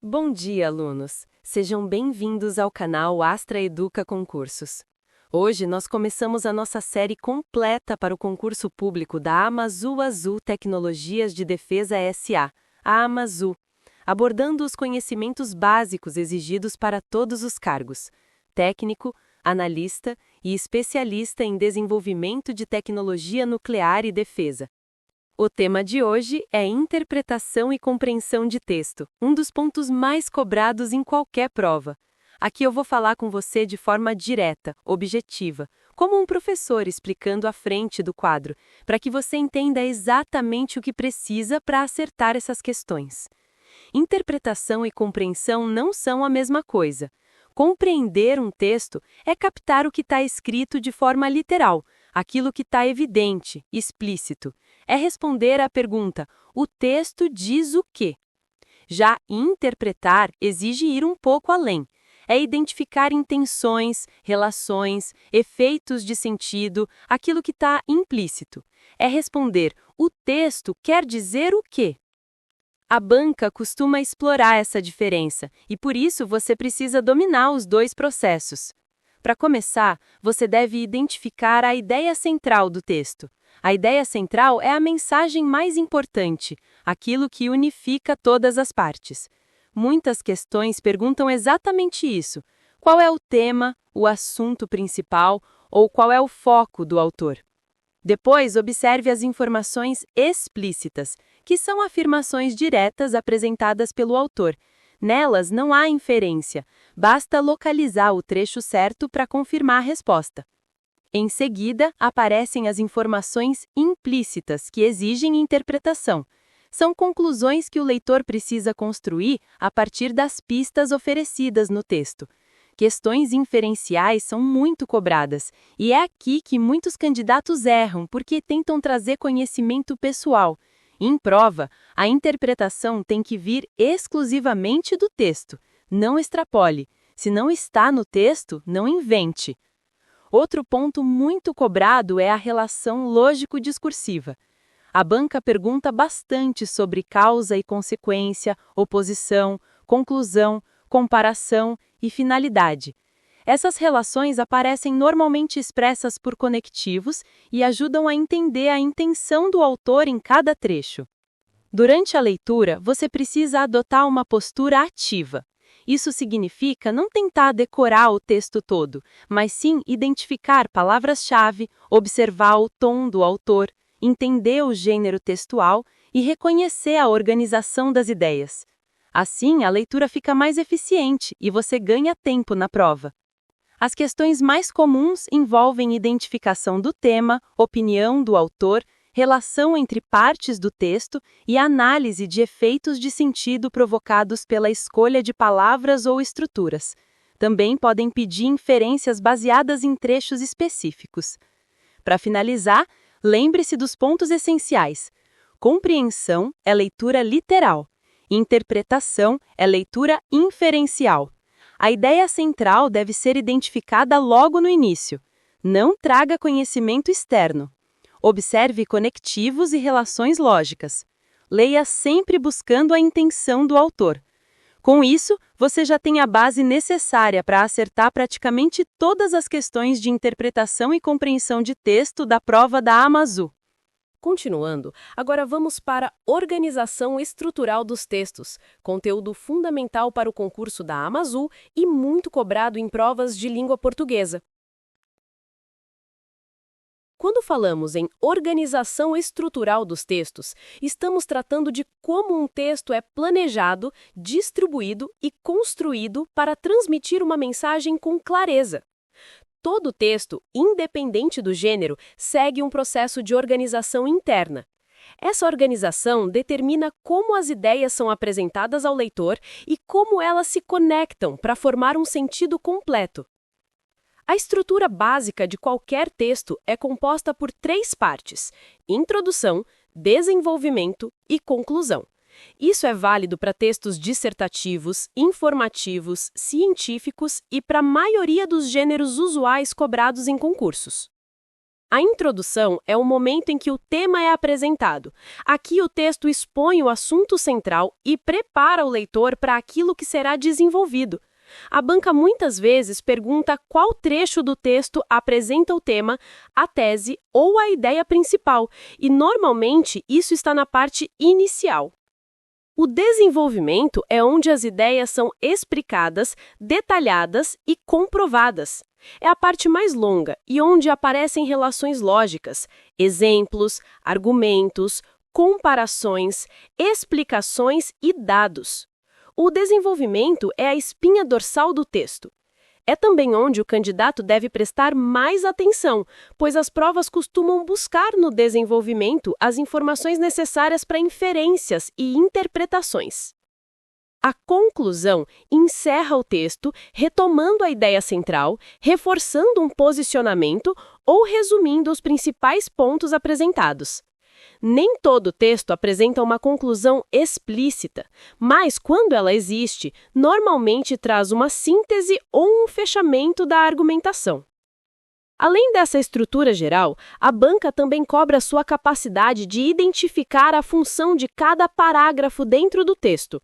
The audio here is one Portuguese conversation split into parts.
Bom dia, alunos! Sejam bem-vindos ao canal Astra Educa Concursos. Hoje nós começamos a nossa série completa para o concurso público da Amazu Azul Tecnologias de Defesa SA, a Amazu, abordando os conhecimentos básicos exigidos para todos os cargos: técnico, analista e especialista em desenvolvimento de tecnologia nuclear e defesa. O tema de hoje é interpretação e compreensão de texto, um dos pontos mais cobrados em qualquer prova. Aqui eu vou falar com você de forma direta, objetiva, como um professor explicando à frente do quadro, para que você entenda exatamente o que precisa para acertar essas questões. Interpretação e compreensão não são a mesma coisa. Compreender um texto é captar o que está escrito de forma literal, aquilo que está evidente, explícito. É responder à pergunta: o texto diz o quê? Já interpretar exige ir um pouco além. É identificar intenções, relações, efeitos de sentido, aquilo que está implícito. É responder: o texto quer dizer o quê? A banca costuma explorar essa diferença e, por isso, você precisa dominar os dois processos. Para começar, você deve identificar a ideia central do texto. A ideia central é a mensagem mais importante, aquilo que unifica todas as partes. Muitas questões perguntam exatamente isso: qual é o tema, o assunto principal ou qual é o foco do autor? Depois, observe as informações explícitas, que são afirmações diretas apresentadas pelo autor. Nelas não há inferência, basta localizar o trecho certo para confirmar a resposta. Em seguida, aparecem as informações implícitas, que exigem interpretação. São conclusões que o leitor precisa construir a partir das pistas oferecidas no texto. Questões inferenciais são muito cobradas, e é aqui que muitos candidatos erram porque tentam trazer conhecimento pessoal. Em prova, a interpretação tem que vir exclusivamente do texto. Não extrapole. Se não está no texto, não invente. Outro ponto muito cobrado é a relação lógico-discursiva. A banca pergunta bastante sobre causa e consequência, oposição, conclusão, comparação e finalidade. Essas relações aparecem normalmente expressas por conectivos e ajudam a entender a intenção do autor em cada trecho. Durante a leitura, você precisa adotar uma postura ativa. Isso significa não tentar decorar o texto todo, mas sim identificar palavras-chave, observar o tom do autor, entender o gênero textual e reconhecer a organização das ideias. Assim, a leitura fica mais eficiente e você ganha tempo na prova. As questões mais comuns envolvem identificação do tema, opinião do autor, relação entre partes do texto e análise de efeitos de sentido provocados pela escolha de palavras ou estruturas. Também podem pedir inferências baseadas em trechos específicos. Para finalizar, lembre-se dos pontos essenciais. Compreensão é leitura literal. Interpretação é leitura inferencial. A ideia central deve ser identificada logo no início. Não traga conhecimento externo. Observe conectivos e relações lógicas. Leia sempre buscando a intenção do autor. Com isso, você já tem a base necessária para acertar praticamente todas as questões de interpretação e compreensão de texto da prova da Amazu. Continuando, agora vamos para a organização estrutural dos textos, conteúdo fundamental para o concurso da Amazu e muito cobrado em provas de língua portuguesa. Quando falamos em organização estrutural dos textos, estamos tratando de como um texto é planejado, distribuído e construído para transmitir uma mensagem com clareza. Todo texto, independente do gênero, segue um processo de organização interna. Essa organização determina como as ideias são apresentadas ao leitor e como elas se conectam para formar um sentido completo. A estrutura básica de qualquer texto é composta por 3 partes: introdução, desenvolvimento e conclusão. Isso é válido para textos dissertativos, informativos, científicos e para a maioria dos gêneros usuais cobrados em concursos. A introdução é o momento em que o tema é apresentado. Aqui o texto expõe o assunto central e prepara o leitor para aquilo que será desenvolvido. A banca muitas vezes pergunta qual trecho do texto apresenta o tema, a tese ou a ideia principal, e normalmente isso está na parte inicial. O desenvolvimento é onde as ideias são explicadas, detalhadas e comprovadas. É a parte mais longa e onde aparecem relações lógicas, exemplos, argumentos, comparações, explicações e dados. O desenvolvimento é a espinha dorsal do texto. É também onde o candidato deve prestar mais atenção, pois as provas costumam buscar no desenvolvimento as informações necessárias para inferências e interpretações. A conclusão encerra o texto, retomando a ideia central, reforçando um posicionamento ou resumindo os principais pontos apresentados. Nem todo texto apresenta uma conclusão explícita, mas, quando ela existe, normalmente traz uma síntese ou um fechamento da argumentação. Além dessa estrutura geral, a banca também cobra sua capacidade de identificar a função de cada parágrafo dentro do texto.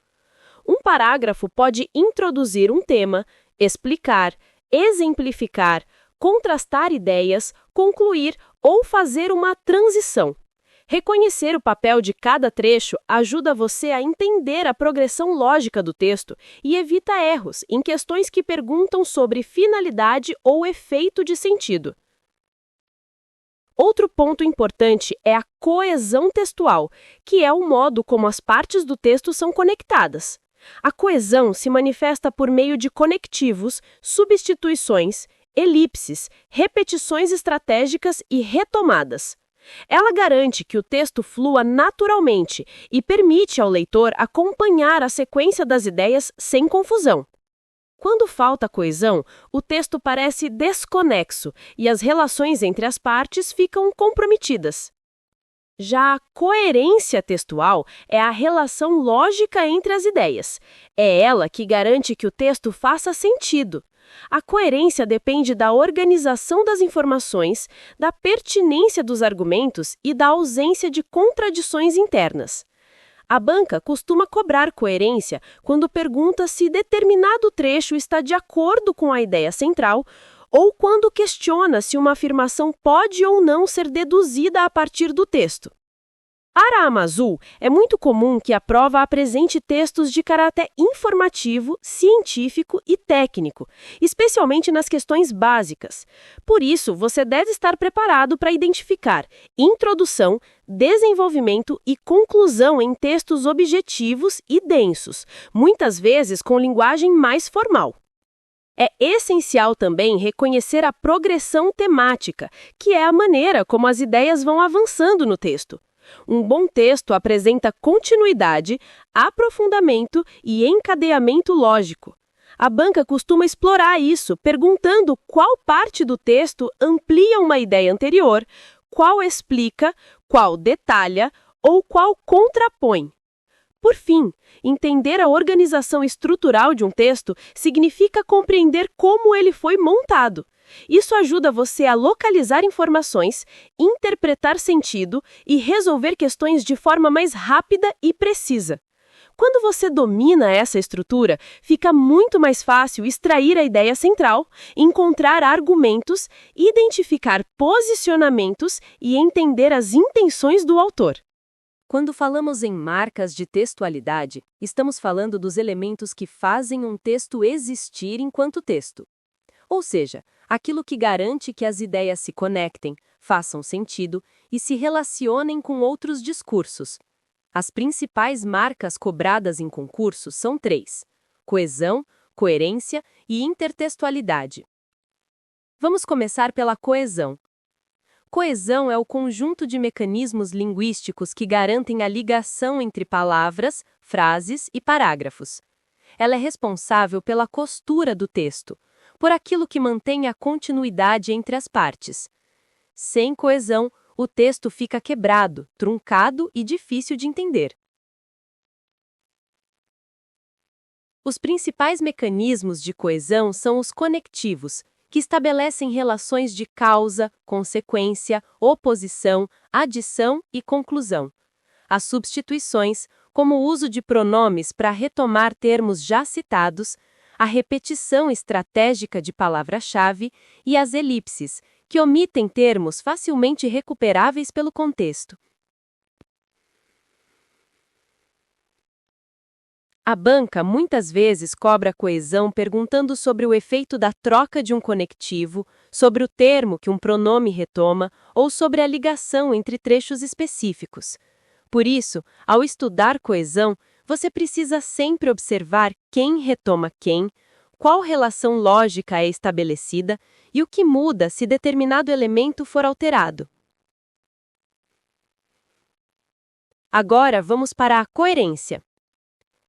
Um parágrafo pode introduzir um tema, explicar, exemplificar, contrastar ideias, concluir ou fazer uma transição. Reconhecer o papel de cada trecho ajuda você a entender a progressão lógica do texto e evita erros em questões que perguntam sobre finalidade ou efeito de sentido. Outro ponto importante é a coesão textual, que é o modo como as partes do texto são conectadas. A coesão se manifesta por meio de conectivos, substituições, elipses, repetições estratégicas e retomadas. Ela garante que o texto flua naturalmente e permite ao leitor acompanhar a sequência das ideias sem confusão. Quando falta coesão, o texto parece desconexo e as relações entre as partes ficam comprometidas. Já a coerência textual é a relação lógica entre as ideias. É ela que garante que o texto faça sentido. A coerência depende da organização das informações, da pertinência dos argumentos e da ausência de contradições internas. A banca costuma cobrar coerência quando pergunta se determinado trecho está de acordo com a ideia central ou quando questiona se uma afirmação pode ou não ser deduzida a partir do texto. Para a Amazul, é muito comum que a prova apresente textos de caráter informativo, científico e técnico, especialmente nas questões básicas. Por isso, você deve estar preparado para identificar introdução, desenvolvimento e conclusão em textos objetivos e densos, muitas vezes com linguagem mais formal. É essencial também reconhecer a progressão temática, que é a maneira como as ideias vão avançando no texto. Um bom texto apresenta continuidade, aprofundamento e encadeamento lógico. A banca costuma explorar isso, perguntando qual parte do texto amplia uma ideia anterior, qual explica, qual detalha ou qual contrapõe. Por fim, entender a organização estrutural de um texto significa compreender como ele foi montado. Isso ajuda você a localizar informações, interpretar sentido e resolver questões de forma mais rápida e precisa. Quando você domina essa estrutura, fica muito mais fácil extrair a ideia central, encontrar argumentos, identificar posicionamentos e entender as intenções do autor. Quando falamos em marcas de textualidade, estamos falando dos elementos que fazem um texto existir enquanto texto. Ou seja, aquilo que garante que as ideias se conectem, façam sentido e se relacionem com outros discursos. As principais marcas cobradas em concursos são 3: coesão, coerência e intertextualidade. Vamos começar pela coesão. Coesão é o conjunto de mecanismos linguísticos que garantem a ligação entre palavras, frases e parágrafos. Ela é responsável pela costura do texto, por aquilo que mantém a continuidade entre as partes. Sem coesão, o texto fica quebrado, truncado e difícil de entender. Os principais mecanismos de coesão são os conectivos, que estabelecem relações de causa, consequência, oposição, adição e conclusão. As substituições, como o uso de pronomes para retomar termos já citados, a repetição estratégica de palavra-chave e as elipses, que omitem termos facilmente recuperáveis pelo contexto. A banca muitas vezes cobra coesão perguntando sobre o efeito da troca de um conectivo, sobre o termo que um pronome retoma ou sobre a ligação entre trechos específicos. Por isso, ao estudar coesão, você precisa sempre observar quem retoma quem, qual relação lógica é estabelecida e o que muda se determinado elemento for alterado. Agora vamos para a coerência.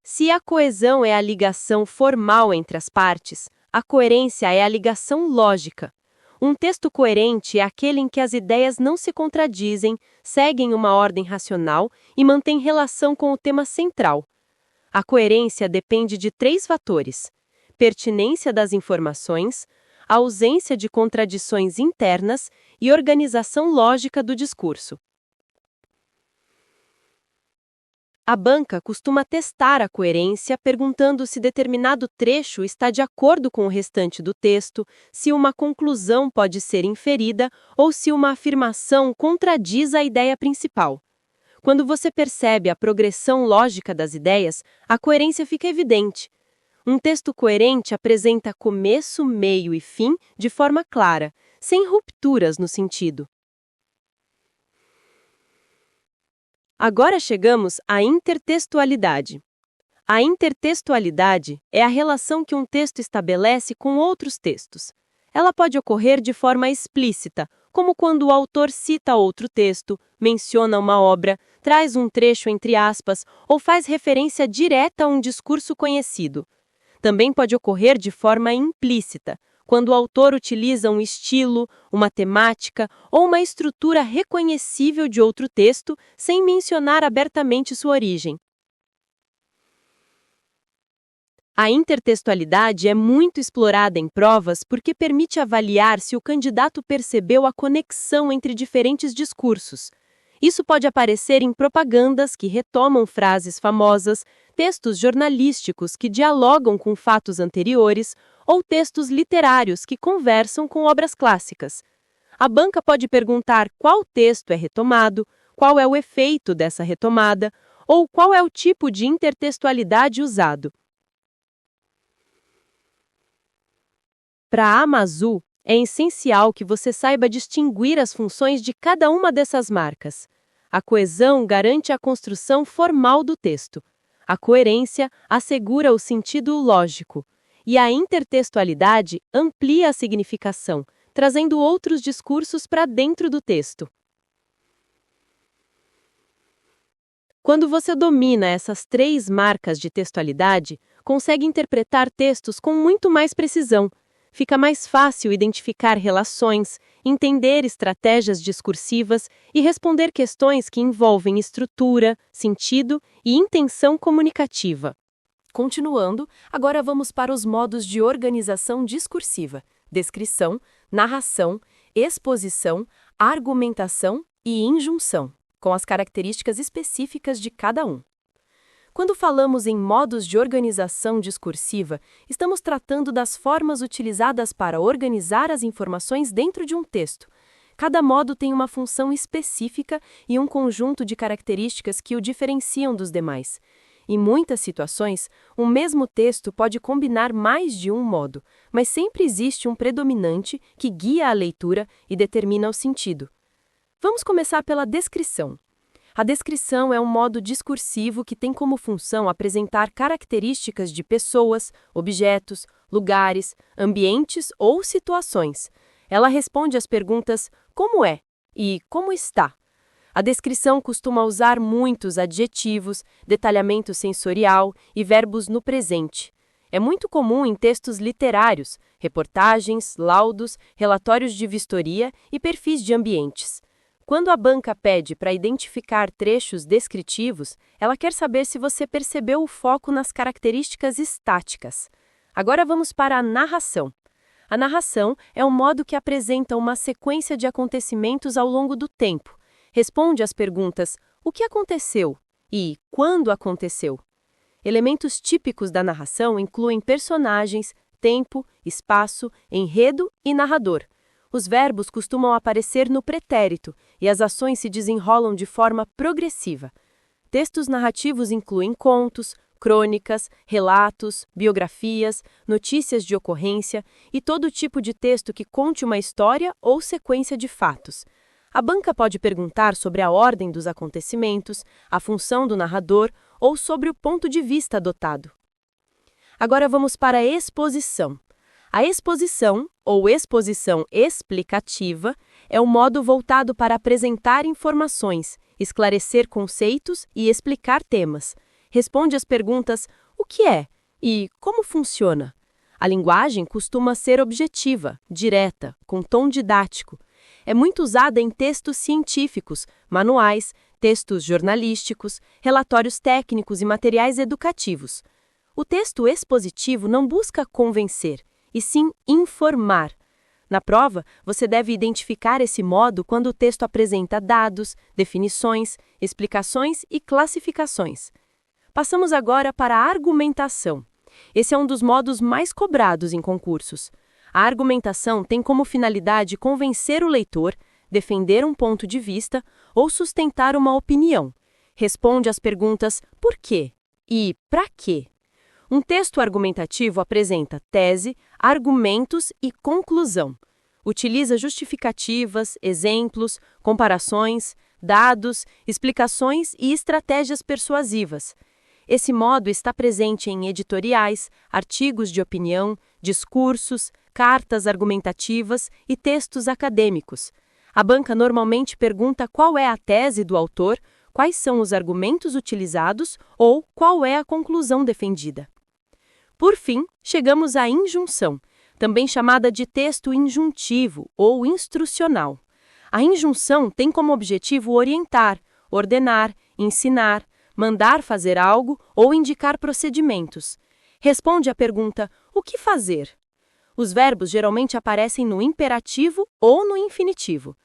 Se a coesão é a ligação formal entre as partes, a coerência é a ligação lógica. Um texto coerente é aquele em que as ideias não se contradizem, seguem uma ordem racional e mantêm relação com o tema central. A coerência depende de 3 fatores: pertinência das informações, ausência de contradições internas e organização lógica do discurso. A banca costuma testar a coerência perguntando se determinado trecho está de acordo com o restante do texto, se uma conclusão pode ser inferida ou se uma afirmação contradiz a ideia principal. Quando você percebe a progressão lógica das ideias, a coerência fica evidente. Um texto coerente apresenta começo, meio e fim de forma clara, sem rupturas no sentido. Agora chegamos à intertextualidade. A intertextualidade é a relação que um texto estabelece com outros textos. Ela pode ocorrer de forma explícita, como quando o autor cita outro texto, menciona uma obra, traz um trecho entre aspas ou faz referência direta a um discurso conhecido. Também pode ocorrer de forma implícita, quando o autor utiliza um estilo, uma temática ou uma estrutura reconhecível de outro texto sem mencionar abertamente sua origem. A intertextualidade é muito explorada em provas porque permite avaliar se o candidato percebeu a conexão entre diferentes discursos. Isso pode aparecer em propagandas que retomam frases famosas, textos jornalísticos que dialogam com fatos anteriores ou textos literários que conversam com obras clássicas. A banca pode perguntar qual texto é retomado, qual é o efeito dessa retomada ou qual é o tipo de intertextualidade usado. Para a Amazul, é essencial que você saiba distinguir as funções de cada uma dessas marcas. A coesão garante a construção formal do texto. A coerência assegura o sentido lógico. E a intertextualidade amplia a significação, trazendo outros discursos para dentro do texto. Quando você domina essas 3 marcas de textualidade, consegue interpretar textos com muito mais precisão. Fica mais fácil identificar relações, entender estratégias discursivas e responder questões que envolvem estrutura, sentido e intenção comunicativa. Continuando, agora vamos para os modos de organização discursiva: descrição, narração, exposição, argumentação e injunção, com as características específicas de cada um. Quando falamos em modos de organização discursiva, estamos tratando das formas utilizadas para organizar as informações dentro de um texto. Cada modo tem uma função específica e um conjunto de características que o diferenciam dos demais. Em muitas situações, um mesmo texto pode combinar mais de um modo, mas sempre existe um predominante que guia a leitura e determina o sentido. Vamos começar pela descrição. A descrição é um modo discursivo que tem como função apresentar características de pessoas, objetos, lugares, ambientes ou situações. Ela responde às perguntas como é e como está. A descrição costuma usar muitos adjetivos, detalhamento sensorial e verbos no presente. É muito comum em textos literários, reportagens, laudos, relatórios de vistoria e perfis de ambientes. Quando a banca pede para identificar trechos descritivos, ela quer saber se você percebeu o foco nas características estáticas. Agora vamos para a narração. A narração é um modo que apresenta uma sequência de acontecimentos ao longo do tempo. Responde às perguntas: o que aconteceu? E quando aconteceu? Elementos típicos da narração incluem personagens, tempo, espaço, enredo e narrador. Os verbos costumam aparecer no pretérito e as ações se desenrolam de forma progressiva. Textos narrativos incluem contos, crônicas, relatos, biografias, notícias de ocorrência e todo tipo de texto que conte uma história ou sequência de fatos. A banca pode perguntar sobre a ordem dos acontecimentos, a função do narrador ou sobre o ponto de vista adotado. Agora vamos para a exposição. A exposição, ou exposição explicativa, é um modo voltado para apresentar informações, esclarecer conceitos e explicar temas. Responde às perguntas: o que é e como funciona? A linguagem costuma ser objetiva, direta, com tom didático. É muito usada em textos científicos, manuais, textos jornalísticos, relatórios técnicos e materiais educativos. O texto expositivo não busca convencer, e sim informar. Na prova, você deve identificar esse modo quando o texto apresenta dados, definições, explicações e classificações. Passamos agora para a argumentação. Esse é um dos modos mais cobrados em concursos. A argumentação tem como finalidade convencer o leitor, defender um ponto de vista ou sustentar uma opinião. Responde às perguntas por quê e para quê. Um texto argumentativo apresenta tese, argumentos e conclusão. Utiliza justificativas, exemplos, comparações, dados, explicações e estratégias persuasivas. Esse modo está presente em editoriais, artigos de opinião, discursos, cartas argumentativas e textos acadêmicos. A banca normalmente pergunta qual é a tese do autor, quais são os argumentos utilizados ou qual é a conclusão defendida. Por fim, chegamos à injunção, também chamada de texto injuntivo ou instrucional. A injunção tem como objetivo orientar, ordenar, ensinar, mandar fazer algo ou indicar procedimentos. Responde à pergunta: o que fazer? Os verbos geralmente aparecem no imperativo ou no infinitivo.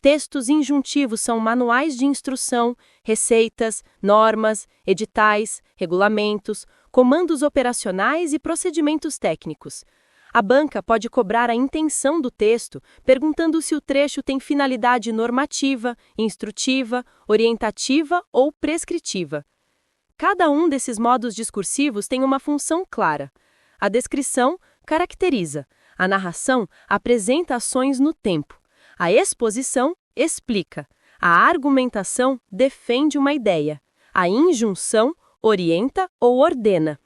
Textos injuntivos são manuais de instrução, receitas, normas, editais, regulamentos, comandos operacionais e procedimentos técnicos. A banca pode cobrar a intenção do texto, perguntando se o trecho tem finalidade normativa, instrutiva, orientativa ou prescritiva. Cada um desses modos discursivos tem uma função clara. A descrição caracteriza, a narração apresenta ações no tempo, a exposição explica, a argumentação defende uma ideia, a injunção orienta ou ordena.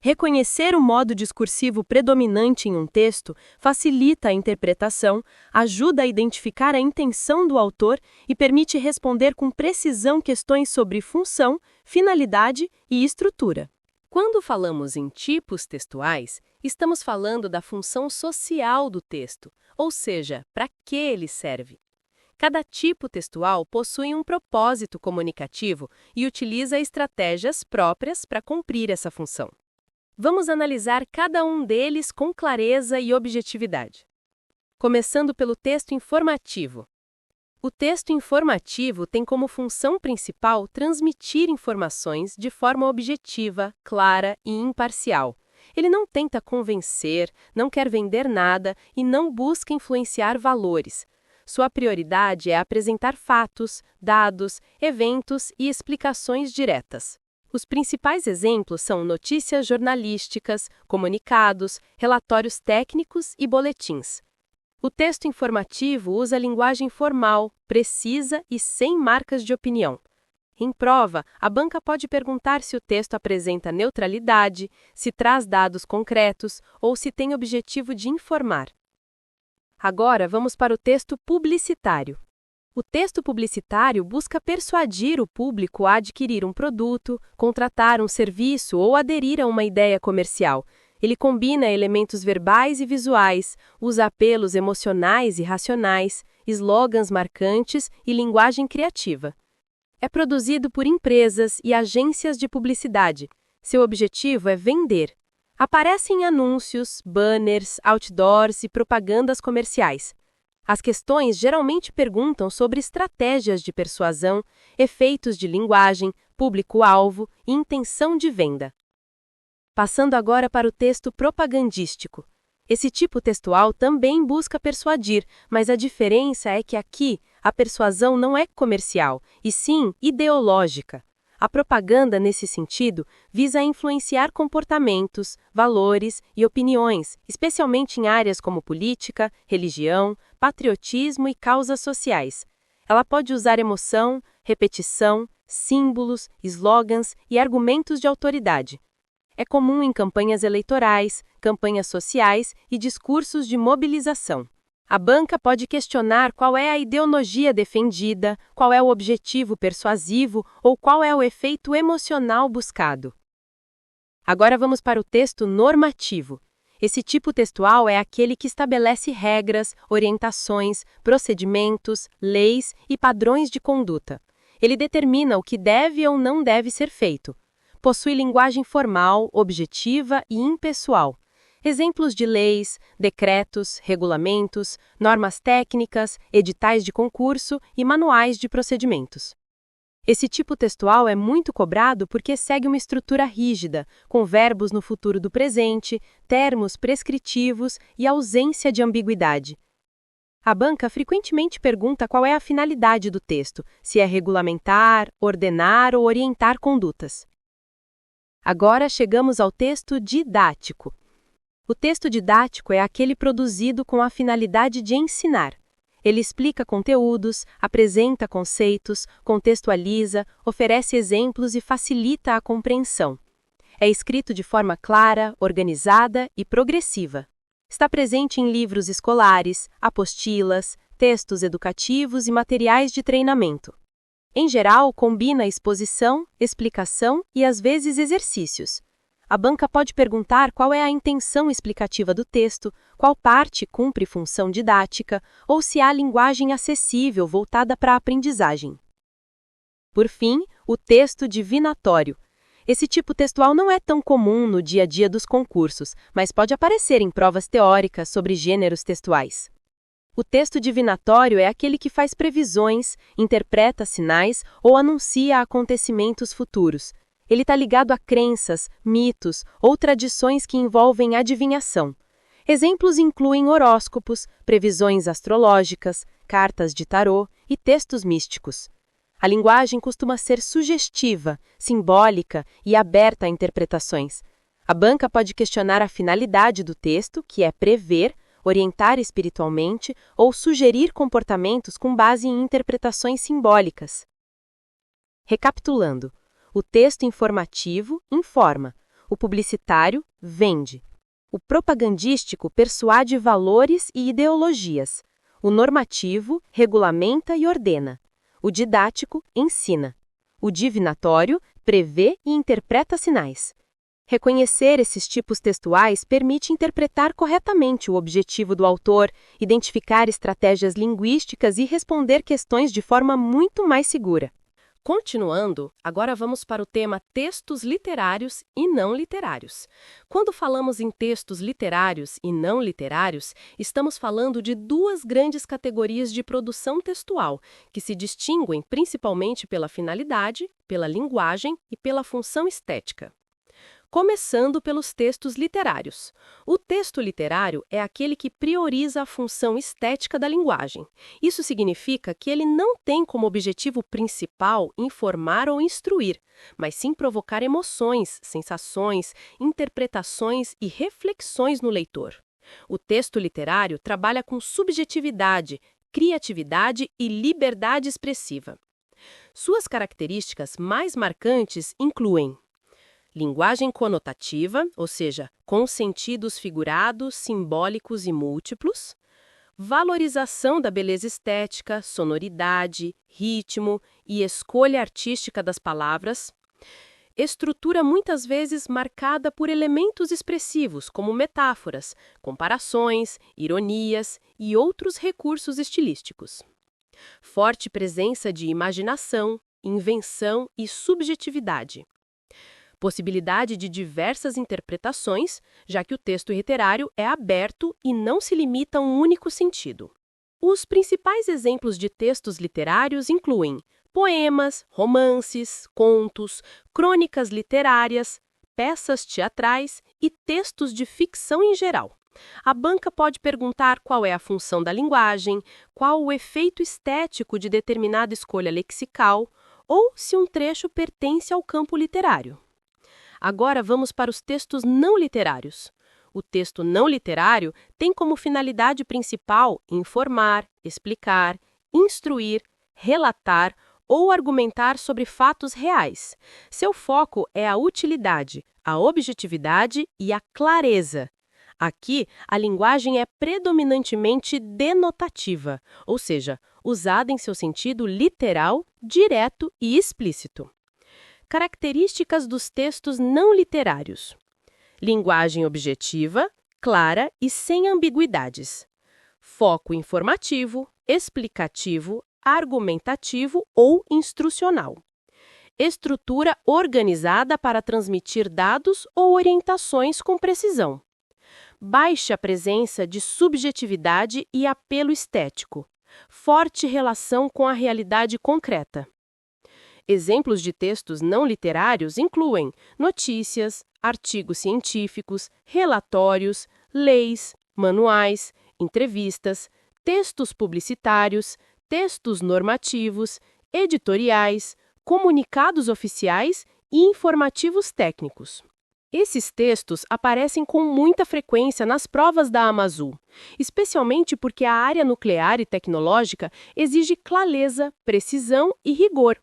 Reconhecer o modo discursivo predominante em um texto facilita a interpretação, ajuda a identificar a intenção do autor e permite responder com precisão questões sobre função, finalidade e estrutura. Quando falamos em tipos textuais, estamos falando da função social do texto, ou seja, para que ele serve. Cada tipo textual possui um propósito comunicativo e utiliza estratégias próprias para cumprir essa função. Vamos analisar cada um deles com clareza e objetividade. Começando pelo texto informativo. O texto informativo tem como função principal transmitir informações de forma objetiva, clara e imparcial. Ele não tenta convencer, não quer vender nada e não busca influenciar valores. Sua prioridade é apresentar fatos, dados, eventos e explicações diretas. Os principais exemplos são notícias jornalísticas, comunicados, relatórios técnicos e boletins. O texto informativo usa linguagem formal, precisa e sem marcas de opinião. Em prova, a banca pode perguntar se o texto apresenta neutralidade, se traz dados concretos ou se tem objetivo de informar. Agora vamos para o texto publicitário. O texto publicitário busca persuadir o público a adquirir um produto, contratar um serviço ou aderir a uma ideia comercial. Ele combina elementos verbais e visuais, usa apelos emocionais e racionais, slogans marcantes e linguagem criativa. É produzido por empresas e agências de publicidade. Seu objetivo é vender. Aparecem anúncios, banners, outdoors e propagandas comerciais. As questões geralmente perguntam sobre estratégias de persuasão, efeitos de linguagem, público-alvo e intenção de venda. Passando agora para o texto propagandístico. Esse tipo textual também busca persuadir, mas a diferença é que aqui a persuasão não é comercial, e sim ideológica. A propaganda, nesse sentido, visa influenciar comportamentos, valores e opiniões, especialmente em áreas como política, religião, patriotismo e causas sociais. Ela pode usar emoção, repetição, símbolos, slogans e argumentos de autoridade. É comum em campanhas eleitorais, campanhas sociais e discursos de mobilização. A banca pode questionar qual é a ideologia defendida, qual é o objetivo persuasivo ou qual é o efeito emocional buscado. Agora vamos para o texto normativo. Esse tipo textual é aquele que estabelece regras, orientações, procedimentos, leis e padrões de conduta. Ele determina o que deve ou não deve ser feito. Possui linguagem formal, objetiva e impessoal. Exemplos de leis, decretos, regulamentos, normas técnicas, editais de concurso e manuais de procedimentos. Esse tipo textual é muito cobrado porque segue uma estrutura rígida, com verbos no futuro do presente, termos prescritivos e ausência de ambiguidade. A banca frequentemente pergunta qual é a finalidade do texto, se é regulamentar, ordenar ou orientar condutas. Agora chegamos ao texto didático. O texto didático é aquele produzido com a finalidade de ensinar. Ele explica conteúdos, apresenta conceitos, contextualiza, oferece exemplos e facilita a compreensão. É escrito de forma clara, organizada e progressiva. Está presente em livros escolares, apostilas, textos educativos e materiais de treinamento. Em geral, combina exposição, explicação e, às vezes, exercícios. A banca pode perguntar qual é a intenção explicativa do texto, qual parte cumpre função didática, ou se há linguagem acessível voltada para a aprendizagem. Por fim, o texto divinatório. Esse tipo textual não é tão comum no dia a dia dos concursos, mas pode aparecer em provas teóricas sobre gêneros textuais. O texto divinatório é aquele que faz previsões, interpreta sinais ou anuncia acontecimentos futuros. Ele está ligado a crenças, mitos ou tradições que envolvem adivinhação. Exemplos incluem horóscopos, previsões astrológicas, cartas de tarô e textos místicos. A linguagem costuma ser sugestiva, simbólica e aberta a interpretações. A banca pode questionar a finalidade do texto, que é prever, orientar espiritualmente ou sugerir comportamentos com base em interpretações simbólicas. Recapitulando, o texto informativo informa, o publicitário vende, o propagandístico persuade valores e ideologias, o normativo regulamenta e ordena, o didático ensina, o divinatório prevê e interpreta sinais. Reconhecer esses tipos textuais permite interpretar corretamente o objetivo do autor, identificar estratégias linguísticas e responder questões de forma muito mais segura. Continuando, agora vamos para o tema textos literários e não literários. Quando falamos em textos literários e não literários, estamos falando de duas grandes categorias de produção textual, que se distinguem principalmente pela finalidade, pela linguagem e pela função estética. Começando pelos textos literários. O texto literário é aquele que prioriza a função estética da linguagem. Isso significa que ele não tem como objetivo principal informar ou instruir, mas sim provocar emoções, sensações, interpretações e reflexões no leitor. O texto literário trabalha com subjetividade, criatividade e liberdade expressiva. Suas características mais marcantes incluem linguagem conotativa, ou seja, com sentidos figurados, simbólicos e múltiplos. Valorização da beleza estética, sonoridade, ritmo e escolha artística das palavras. Estrutura muitas vezes marcada por elementos expressivos, como metáforas, comparações, ironias e outros recursos estilísticos. Forte presença de imaginação, invenção e subjetividade. possibilidade de diversas interpretações, já que o texto literário é aberto e não se limita a um único sentido. Os principais exemplos de textos literários incluem poemas, romances, contos, crônicas literárias, peças teatrais e textos de ficção em geral. A banca pode perguntar qual é a função da linguagem, qual o efeito estético de determinada escolha lexical, ou se um trecho pertence ao campo literário. Agora vamos para os textos não literários. O texto não literário tem como finalidade principal informar, explicar, instruir, relatar ou argumentar sobre fatos reais. Seu foco é a utilidade, a objetividade e a clareza. Aqui, a linguagem é predominantemente denotativa, ou seja, usada em seu sentido literal, direto e explícito. Características dos textos não literários: linguagem objetiva, clara e sem ambiguidades. Foco informativo, explicativo, argumentativo ou instrucional. Estrutura organizada para transmitir dados ou orientações com precisão. Baixa presença de subjetividade e apelo estético. Forte relação com a realidade concreta. Exemplos de textos não literários incluem notícias, artigos científicos, relatórios, leis, manuais, entrevistas, textos publicitários, textos normativos, editoriais, comunicados oficiais e informativos técnicos. Esses textos aparecem com muita frequência nas provas da Amazul, especialmente porque a área nuclear e tecnológica exige clareza, precisão e rigor.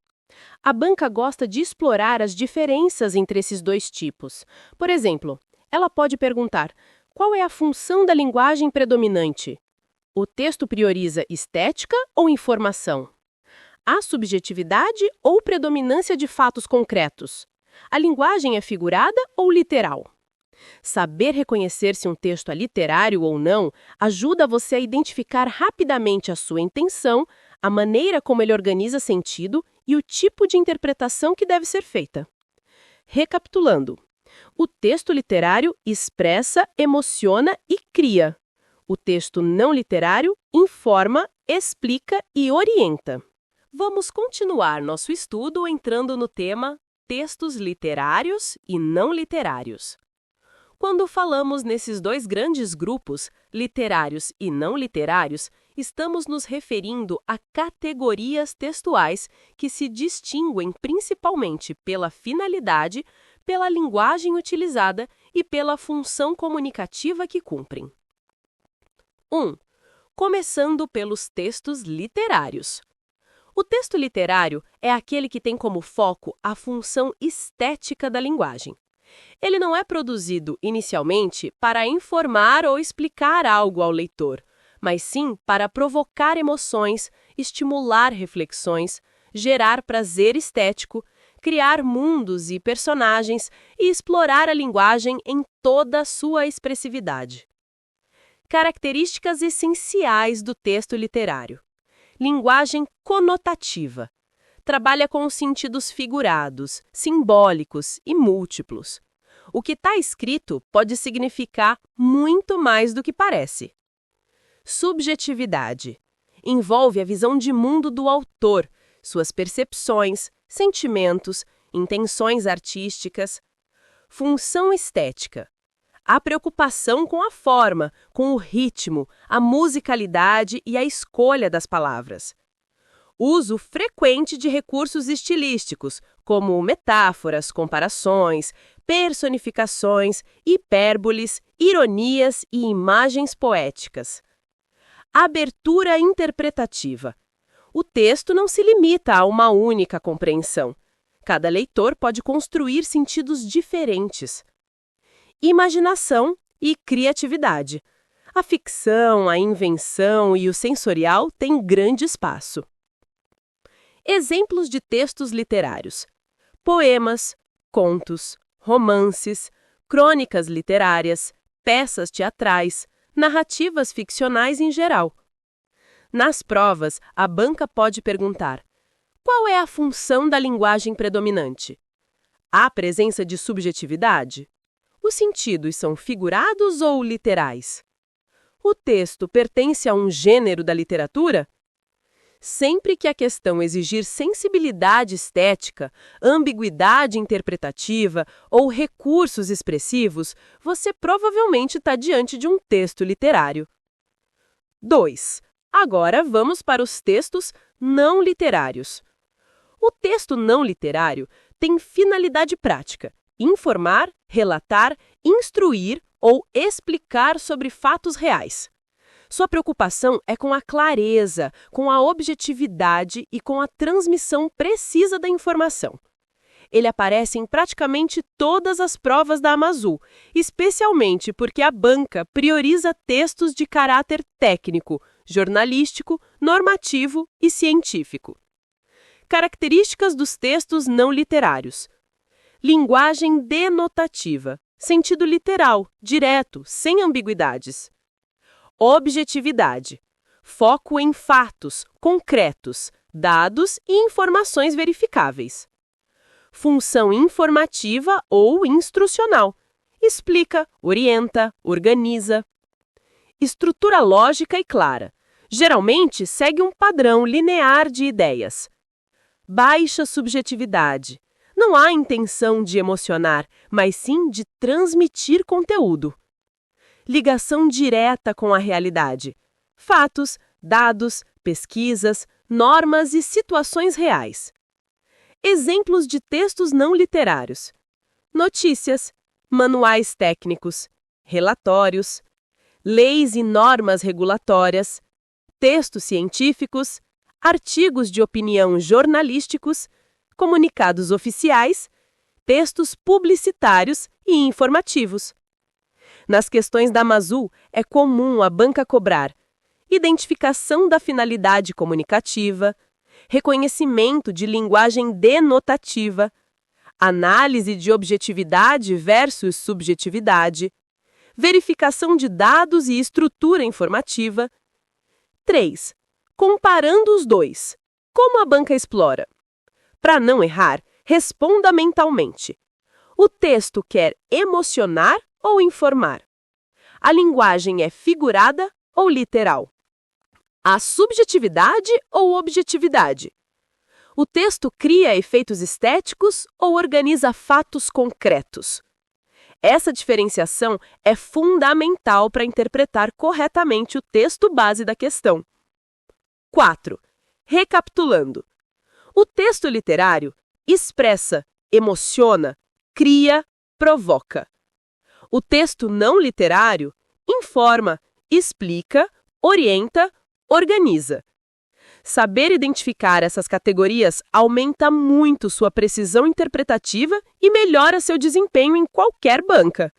A banca gosta de explorar as diferenças entre esses dois tipos. Por exemplo, ela pode perguntar: qual é a função da linguagem predominante? O texto prioriza estética ou informação? Há subjetividade ou predominância de fatos concretos? A linguagem é figurada ou literal? Saber reconhecer se um texto é literário ou não ajuda você a identificar rapidamente a sua intenção, a maneira como ele organiza sentido e o tipo de interpretação que deve ser feita. Recapitulando, o texto literário expressa, emociona e cria. O texto não literário informa, explica e orienta. Vamos continuar nosso estudo entrando no tema textos literários e não literários. Quando falamos nesses dois grandes grupos, literários e não literários, estamos nos referindo a categorias textuais que se distinguem principalmente pela finalidade, pela linguagem utilizada e pela função comunicativa que cumprem. 1. Começando pelos textos literários. O texto literário é aquele que tem como foco a função estética da linguagem. Ele não é produzido, inicialmente, para informar ou explicar algo ao leitor, mas sim para provocar emoções, estimular reflexões, gerar prazer estético, criar mundos e personagens e explorar a linguagem em toda a sua expressividade. Características essenciais do texto literário. Linguagem conotativa. Trabalha com os sentidos figurados, simbólicos e múltiplos. O que está escrito pode significar muito mais do que parece. Subjetividade. Envolve a visão de mundo do autor, suas percepções, sentimentos, intenções artísticas. Função estética. A preocupação com a forma, com o ritmo, a musicalidade e a escolha das palavras. Uso frequente de recursos estilísticos, como metáforas, comparações, personificações, hipérboles, ironias e imagens poéticas. Abertura interpretativa. O texto não se limita a uma única compreensão. Cada leitor pode construir sentidos diferentes. Imaginação e criatividade. A ficção, a invenção e o sensorial têm grande espaço. Exemplos de textos literários: poemas, contos, romances, crônicas literárias, peças teatrais, narrativas ficcionais em geral. Nas provas, a banca pode perguntar: qual é a função da linguagem predominante? Há presença de subjetividade? Os sentidos são figurados ou literais? O texto pertence a um gênero da literatura? Sempre que a questão exigir sensibilidade estética, ambiguidade interpretativa ou recursos expressivos, você provavelmente está diante de um texto literário. 2. Agora vamos para os textos não literários. O texto não literário tem finalidade prática: informar, relatar, instruir ou explicar sobre fatos reais. Sua preocupação é com a clareza, com a objetividade e com a transmissão precisa da informação. Ele aparece em praticamente todas as provas da Amazul, especialmente porque a banca prioriza textos de caráter técnico, jornalístico, normativo e científico. Características dos textos não literários: linguagem denotativa, sentido literal, direto, sem ambiguidades. Objetividade, foco em fatos, concretos, dados e informações verificáveis. Função informativa ou instrucional, explica, orienta, organiza. Estrutura lógica e clara, geralmente segue um padrão linear de ideias. Baixa subjetividade, não há intenção de emocionar, mas sim de transmitir conteúdo. Ligação direta com a realidade. Fatos, dados, pesquisas, normas e situações reais. Exemplos de textos não literários: notícias, manuais técnicos, relatórios, leis e normas regulatórias, textos científicos, artigos de opinião jornalísticos, comunicados oficiais, textos publicitários e informativos. Nas questões da Amazul, é comum a banca cobrar identificação da finalidade comunicativa, reconhecimento de linguagem denotativa, análise de objetividade versus subjetividade, verificação de dados e estrutura informativa. 3. Comparando os dois. Como a banca explora? Para não errar, responda mentalmente. O texto quer emocionar ou informar? A linguagem é figurada ou literal? Há subjetividade ou objetividade? O texto cria efeitos estéticos ou organiza fatos concretos? Essa diferenciação é fundamental para interpretar corretamente o texto base da questão. 4. Recapitulando. O texto literário expressa, emociona, cria, provoca. O texto não literário informa, explica, orienta, organiza. Saber identificar essas categorias aumenta muito sua precisão interpretativa e melhora seu desempenho em qualquer banca.